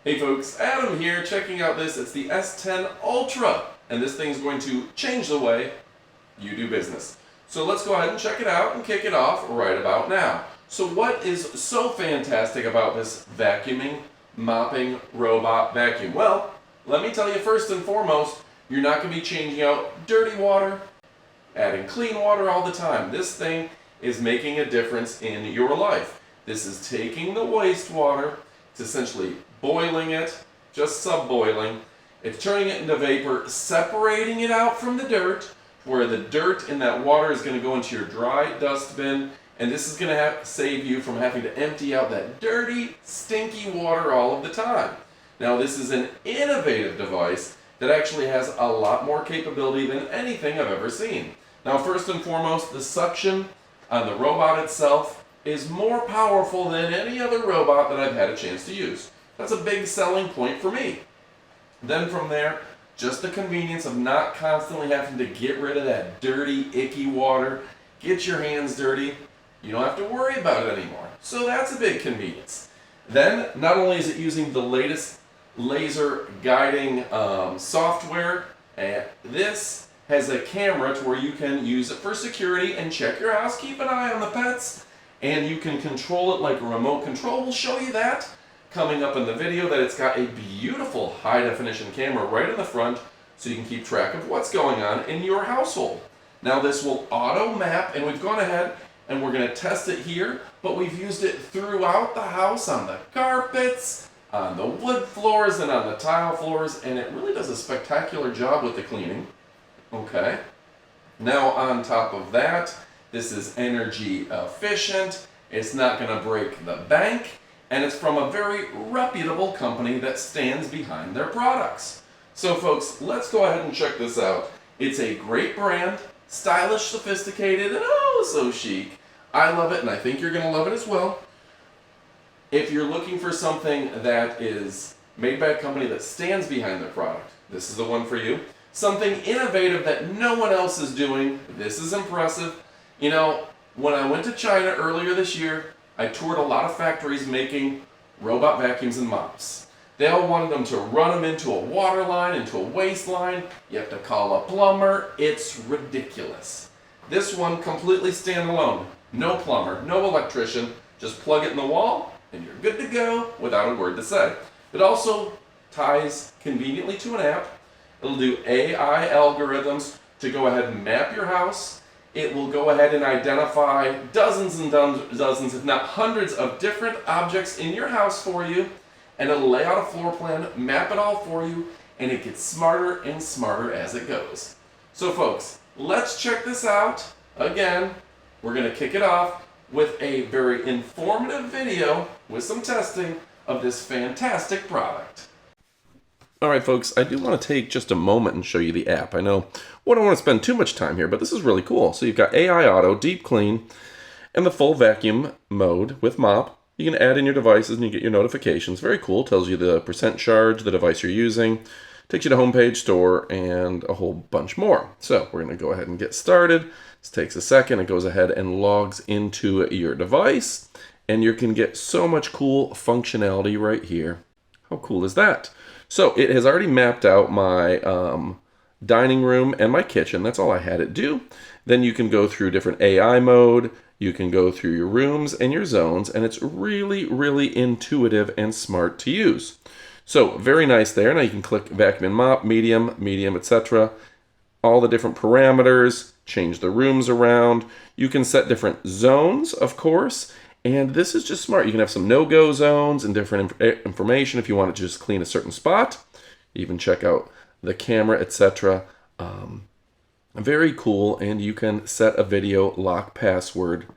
Hey folks, Adam here, checking out this. It's the S10 Ultra, and this thing's going to change the way you do business. So let's go ahead and check it out and kick it off right about now. So what is so fantastic about this vacuuming, mopping robot vacuum? Well, let me tell you first and foremost, you're not going to be changing out dirty water, adding clean water all the time. This thing is making a difference in your life. This is taking the wastewater, it's essentially boiling it, just sub-boiling. It's turning it into vapor, separating it out from the dirt, where the dirt in that water is going to go into your dry dustbin, and this is going to save you from having to empty out that dirty, stinky water all of the time. Now, this is an innovative device that actually has a lot more capability than anything I've ever seen. Now, first and foremost, the suction on the robot itself is more powerful than any other robot that I've had a chance to use. That's a big selling point for me. Then from there, just the convenience of not constantly having to get rid of that dirty, icky water, get your hands dirty. You don't have to worry about it anymore. So that's a big convenience. Then, not only is it using the latest laser guiding software, this has a camera to where you can use it for security and check your house, keep an eye on the pets, and you can control it like a remote control. We'll show you that coming up in the video, that it's got a beautiful high definition camera right in the front so you can keep track of what's going on in your household. Now this will auto map, and we've gone ahead and we're going to test it here, but we've used it throughout the house, on the carpets, on the wood floors, and on the tile floors, and it really does a spectacular job with the cleaning. Okay. Now on top of that, this is energy efficient, it's not going to break the bank, and it's from a very reputable company that stands behind their products. So folks, let's go ahead and check this out. It's a great brand, stylish, sophisticated, and oh so chic. I love it, and I think you're going to love it as well. If you're looking for something that is made by a company that stands behind their product, this is the one for you. Something innovative that no one else is doing, this is impressive. You know, when I went to China earlier this year, I toured a lot of factories making robot vacuums and mops. They all wanted them to run them into a water line, into a waste line. You have to call a plumber. It's ridiculous. This one completely standalone. No plumber, no electrician. Just plug it in the wall and you're good to go without a word to say. It also ties conveniently to an app. It'll do AI algorithms to go ahead and map your house. It will go ahead and identify dozens and dozens, if not hundreds, of different objects in your house for you, and it'll lay out a floor plan, map it all for you, and it gets smarter and smarter as it goes. So folks, let's check this out. Again, we're going to kick it off with a very informative video with some testing of this fantastic product. Alright folks, I do want to take just a moment and show you the app. I know we don't want to spend too much time here, but this is really cool. So you've got AI Auto, Deep Clean, and the full vacuum mode with mop. You can add in your devices and you get your notifications. Very cool. Tells you the percent charge, the device you're using. Takes you to homepage, store, and a whole bunch more. So we're going to go ahead and get started. This takes a second. It goes ahead and logs into your device. And you can get so much cool functionality right here. How cool is that? So it has already mapped out my dining room and my kitchen. That's all I had it do. Then you can go through different AI mode. You can go through your rooms and your zones, and it's really, really intuitive and smart to use. So very nice there. Now you can click vacuum and mop, medium, etc. All the different parameters, change the rooms around. You can set different zones, of course. And this is just smart. You can have some no-go zones and different information if you want to just clean a certain spot. Even check out the camera, etc. Very cool, and you can set a video lock password.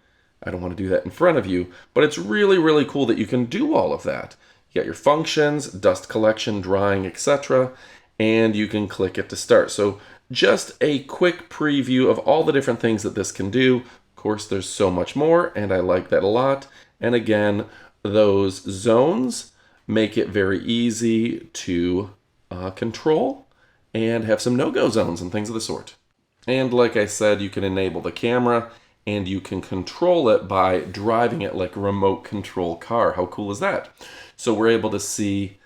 I don't want to do that in front of you, but it's really, really cool that you can do all of that. You got your functions, dust collection, drying, etc., and you can click it to start. So just a quick preview of all the different things that this can do. Of course, there's so much more, and I like that a lot. And again, those zones make it very easy to control and have some no-go zones and things of the sort. And like I said, you can enable the camera and you can control it by driving it like a remote control car. How cool is that? So we're able to see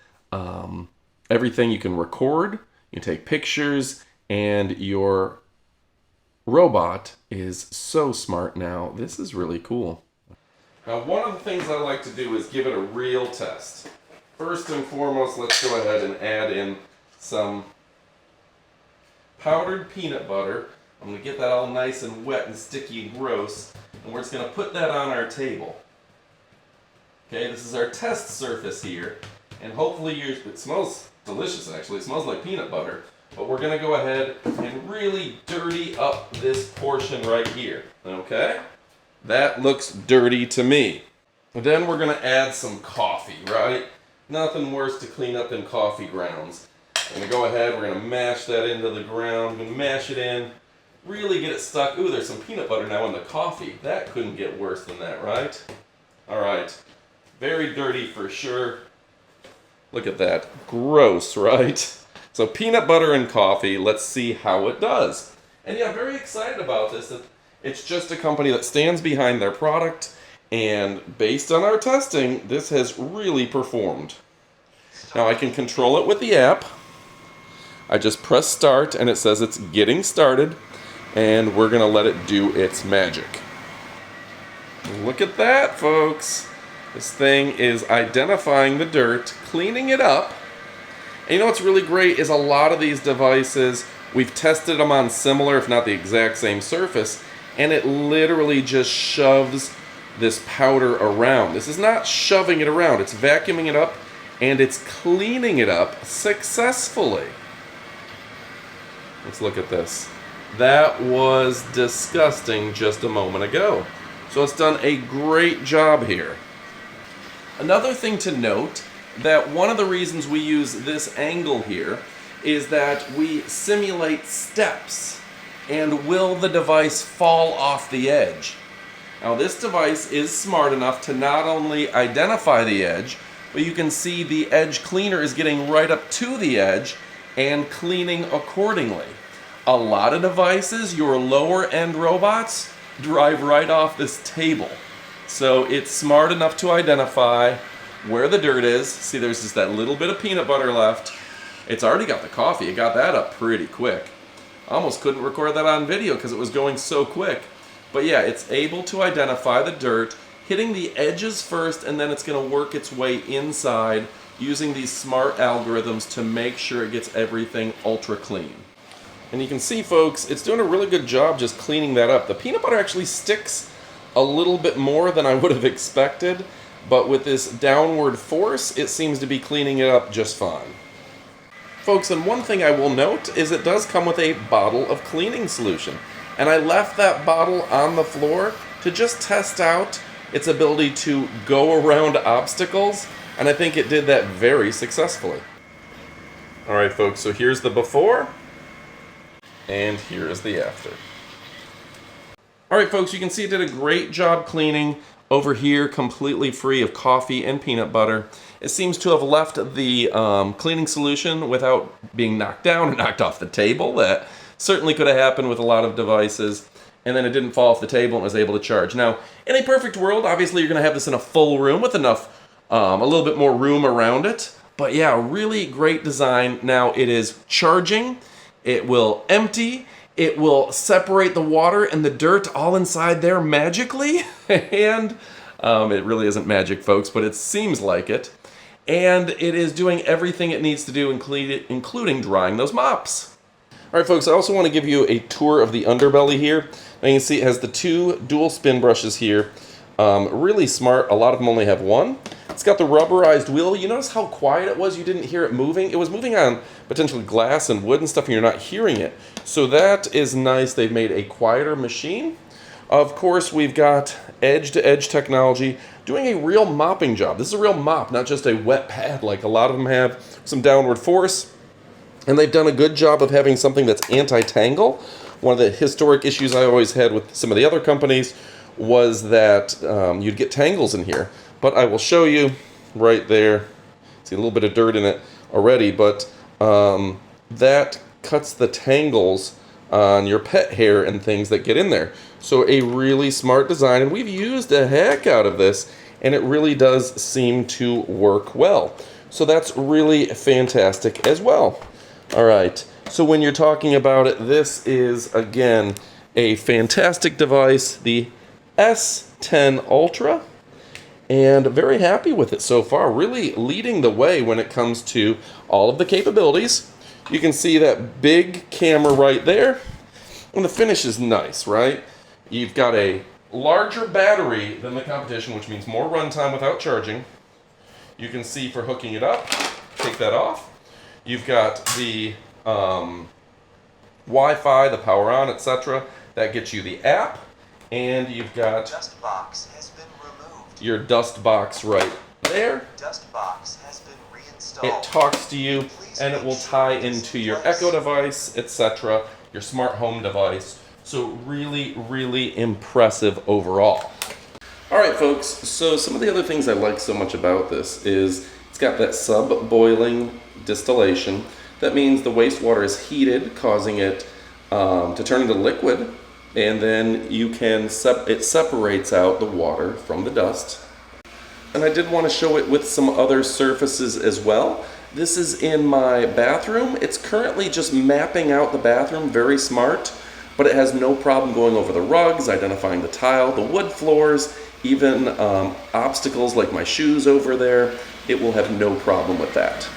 everything. You can record, you can take pictures, and your robot is so smart now. This is really cool. Now, one of the things I like to do is give it a real test. First and foremost, let's go ahead and add in some powdered peanut butter. I'm going to get that all nice and wet and sticky and gross, and we're just going to put that on our table. Okay, this is our test surface here, and hopefully it smells delicious actually. It smells like peanut butter, but we're going to go ahead and really dirty up this portion right here. Okay? That looks dirty to me. And then we're going to add some coffee, right? Nothing worse to clean up than coffee grounds. I'm going to go ahead, we're going to mash that into the ground, going to mash it in, really get it stuck. Ooh, there's some peanut butter now in the coffee. That couldn't get worse than that, right? All right. Very dirty for sure. Look at that. Gross, right? So peanut butter and coffee, let's see how it does. And yeah, very excited about this. It's just a company that stands behind their product, and based on our testing, this has really performed. Now I can control it with the app. I just press start and it says it's getting started, and we're going to let it do its magic. Look at that, folks. This thing is identifying the dirt, cleaning it up. And you know what's really great is a lot of these devices, we've tested them on similar, if not the exact same surface, and it literally just shoves this powder around. This is not shoving it around, it's vacuuming it up, and it's cleaning it up successfully. Let's look at this. That was disgusting just a moment ago. So it's done a great job here. Another thing to note, that one of the reasons we use this angle here is that we simulate steps, and will the device fall off the edge? Now this device is smart enough to not only identify the edge, but you can see the edge cleaner is getting right up to the edge and cleaning accordingly. A lot of devices, your lower end robots, drive right off this table. So it's smart enough to identify where the dirt is. See, there's just that little bit of peanut butter left. It's already got the coffee. It got that up pretty quick. Almost couldn't record that on video because it was going so quick. But yeah, it's able to identify the dirt, hitting the edges first, and then it's going to work its way inside using these smart algorithms to make sure it gets everything ultra clean. And you can see, folks, it's doing a really good job just cleaning that up. The peanut butter actually sticks a little bit more than I would have expected, but with this downward force, it seems to be cleaning it up just fine. Folks, and one thing I will note is it does come with a bottle of cleaning solution. And I left that bottle on the floor to just test out its ability to go around obstacles, and I think it did that very successfully. Alright folks, so here's the before, and here is the after. Alright folks, you can see it did a great job cleaning over here, completely free of coffee and peanut butter. It seems to have left the cleaning solution without being knocked down or knocked off the table. That certainly could have happened with a lot of devices. And then it didn't fall off the table and was able to charge. Now, in a perfect world, obviously you're going to have this in a full room with enough, a little bit more room around it. But yeah, really great design. Now it is charging, it will empty, it will separate the water and the dirt all inside there magically. And it really isn't magic, folks, but it seems like it. And it is doing everything it needs to do, including drying those mops. Alright folks, I also want to give you a tour of the underbelly here. Now you can see it has the two dual spin brushes here. Really smart, a lot of them only have one. It's got the rubberized wheel. You notice how quiet it was? You didn't hear it moving? It was moving on potentially glass and wood and stuff, and you're not hearing it. So that is nice. They've made a quieter machine. Of course, we've got edge-to-edge technology doing a real mopping job. This is a real mop, not just a wet pad like a lot of them have. Some downward force. And they've done a good job of having something that's anti-tangle. One of the historic issues I always had with some of the other companies was that you'd get tangles in here. But I will show you right there. See a little bit of dirt in it already, but that cuts the tangles on your pet hair and things that get in there. So a really smart design, and we've used a heck out of this, and it really does seem to work well. So that's really fantastic as well. All right, so when you're talking about it, this is, again, a fantastic device, the S10 Ultra, and very happy with it so far, really leading the way when it comes to all of the capabilities. You can see that big camera right there, and the finish is nice, right? You've got a larger battery than the competition, which means more runtime without charging. You can see for hooking it up, take that off. You've got the Wi-Fi, the power on, etc. That gets you the app, and you've got dust box has been removed. Your dust box right there. Dust box has been reinstalled. It talks to you, and it will tie into your Echo device, etc., your smart home device. So really, really impressive overall. All right, folks, so some of the other things I like so much about this is it's got that sub-boiling distillation. That means the wastewater is heated, causing it to turn into liquid, and then you can it separates out the water from the dust. And I did want to show it with some other surfaces as well. This is in my bathroom. It's currently just mapping out the bathroom, very smart, but it has no problem going over the rugs, identifying the tile, the wood floors, even obstacles like my shoes over there. It will have no problem with that.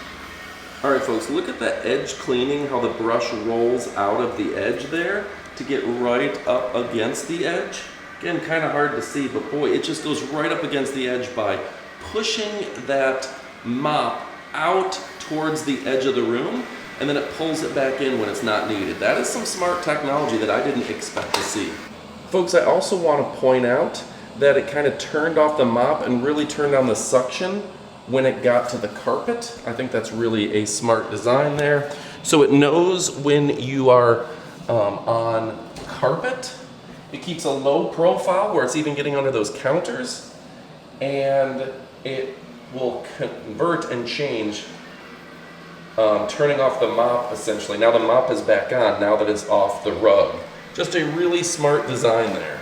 All right, folks, look at that edge cleaning, how the brush rolls out of the edge there to get right up against the edge. Again, kind of hard to see, but boy, it just goes right up against the edge by pushing that mop out towards the edge of the room, and then it pulls it back in when it's not needed. That is some smart technology that I didn't expect to see. Folks, I also want to point out that it kind of turned off the mop and really turned on the suction when it got to the carpet. I think that's really a smart design there. So it knows when you are on carpet. It keeps a low profile where it's even getting under those counters, and it will convert and change, turning off the mop essentially. Now the mop is back on now that it's off the rug. Just a really smart design there.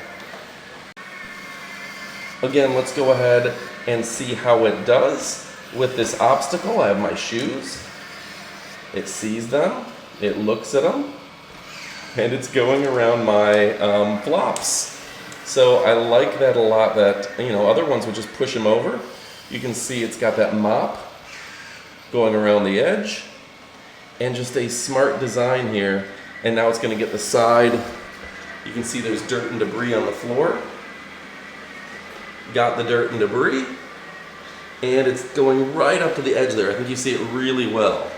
Again, let's go ahead and see how it does with this obstacle. I have my shoes. It sees them, it looks at them, and it's going around my flops. So I like that a lot, that, you know, other ones would just push them over. You can see it's got that mop going around the edge, and just a smart design here. And now it's going to get the side. You can see there's dirt and debris on the floor. Got the dirt and debris, and it's going right up to the edge there. I think you see it really well.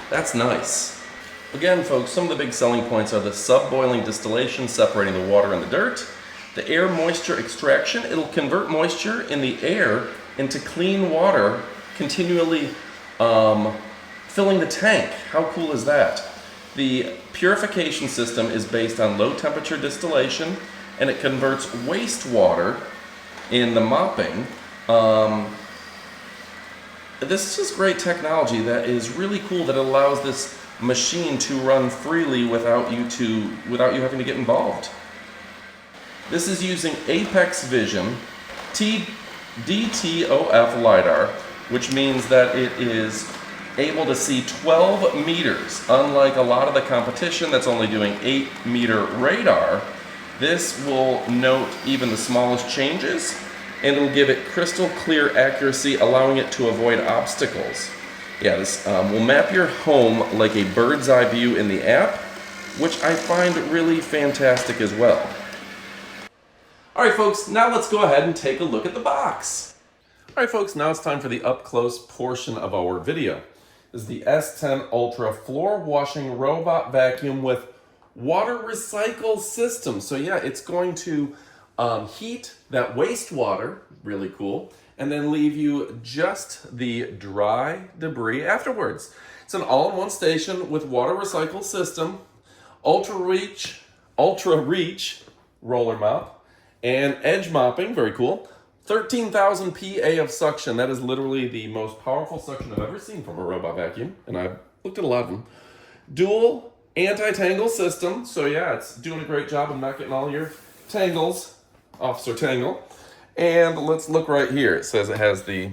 That's nice. Again, folks, some of the big selling points are the sub-boiling distillation, separating the water and the dirt, the air moisture extraction. It'll convert moisture in the air into clean water, continually filling the tank. How cool is that? The purification system is based on low temperature distillation, and it converts wastewater in the mopping. This is just great technology that is really cool, that allows this machine to run freely without you having to get involved. This is using Apex Vision DTOF LiDAR, which means that it is able to see 12 meters. Unlike a lot of the competition that's only doing 8-meter radar, this will note even the smallest changes, and it'll give it crystal clear accuracy, allowing it to avoid obstacles. Yeah, this will map your home like a bird's eye view in the app, which I find really fantastic as well. All right, folks, now let's go ahead and take a look at the box. All right, folks, now it's time for the up-close portion of our video. This is the S10 Ultra floor washing robot vacuum with water recycle system. So yeah, it's going to heat that wastewater, really cool, and then leave you just the dry debris afterwards. It's an all-in-one station with water recycle system, ultra reach roller mop, and edge mopping, very cool. 13,000 PA of suction. That is literally the most powerful suction I've ever seen from a robot vacuum, and I've looked at a lot of them. Dual anti-tangle system, so yeah, it's doing a great job of not getting all your tangles, Officer Tangle. And let's look right here. It says it has the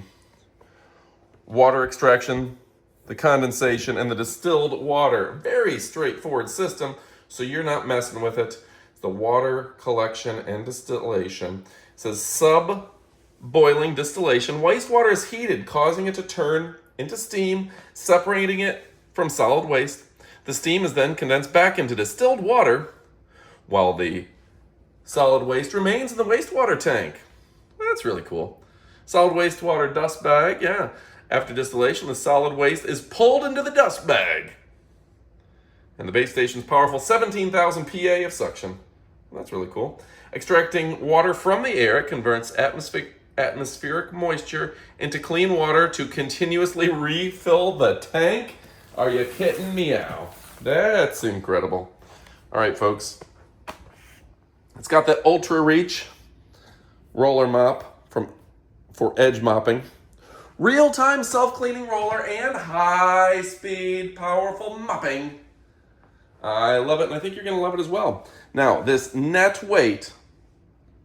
water extraction, the condensation, and the distilled water. Very straightforward system, so you're not messing with it. It's the water collection and distillation. It says sub-boiling distillation. Wastewater is heated, causing it to turn into steam, separating it from solid waste. The steam is then condensed back into distilled water, while the solid waste remains in the wastewater tank. That's really cool. Solid wastewater dust bag, yeah. After distillation, the solid waste is pulled into the dust bag. And the base station's powerful 17,000 PA of suction. That's really cool. Extracting water from the air, it converts atmospheric moisture into clean water to continuously refill the tank. Are you kidding me out? That's incredible. All right, folks. It's got that Ultra Reach roller mop for edge mopping. Real-time self-cleaning roller and high-speed powerful mopping. I love it, and I think you're going to love it as well. Now, this net weight,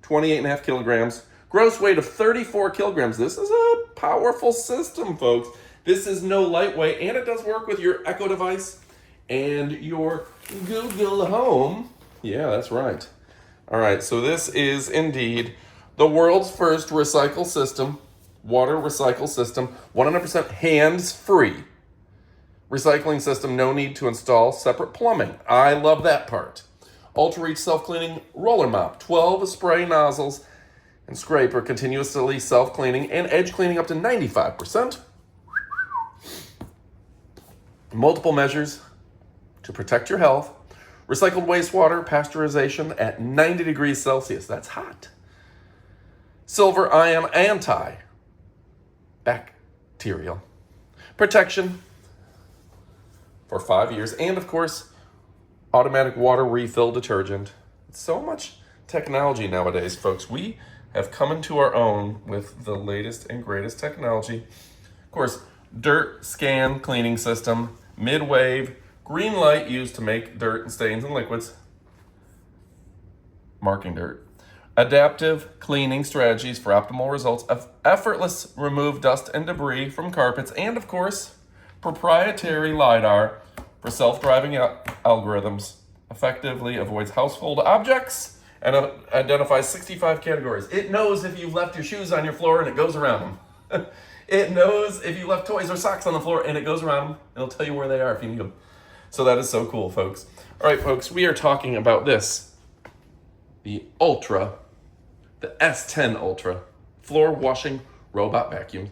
28.5 kilograms, gross weight of 34 kilograms. This is a powerful system, folks. This is no lightweight, and it does work with your Echo device and your Google Home. Yeah, that's right. All right, so this is indeed the world's first recycle system, water recycle system, 100% hands-free recycling system, no need to install separate plumbing. I love that part. Ultra Reach self-cleaning roller mop, 12 spray nozzles and scraper, continuously self-cleaning and edge cleaning up to 95%. Multiple measures to protect your health. Recycled wastewater pasteurization at 90 degrees Celsius. That's hot. Silver ion anti-bacterial protection for 5 years. And of course, automatic water refill detergent. So much technology nowadays, folks. We have come into our own with the latest and greatest technology. Of course, dirt scan cleaning system, mid-wave, green light used to make dirt and stains and liquids, marking dirt. Adaptive cleaning strategies for optimal results of effortless remove dust and debris from carpets, and of course, proprietary LiDAR for self-driving algorithms, effectively avoids household objects and identifies 65 categories. It knows if you've left your shoes on your floor and it goes around them. It knows if you left toys or socks on the floor and it goes around them. It'll tell you where they are if you need them. So that is so cool, folks. All right, folks, we are talking about this. The S10 Ultra floor washing robot vacuum.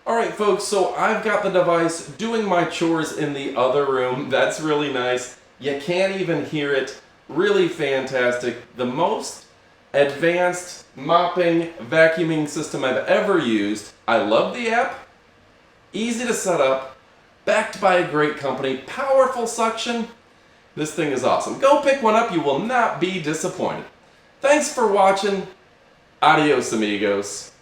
All right, folks, so I've got the device doing my chores in the other room. That's really nice. You can't even hear it. Really fantastic. The most advanced mopping, vacuuming system I've ever used. I love the app. Easy to set up. Backed by a great company. Powerful suction. This thing is awesome. Go pick one up. You will not be disappointed. Thanks for watching. Adios, amigos.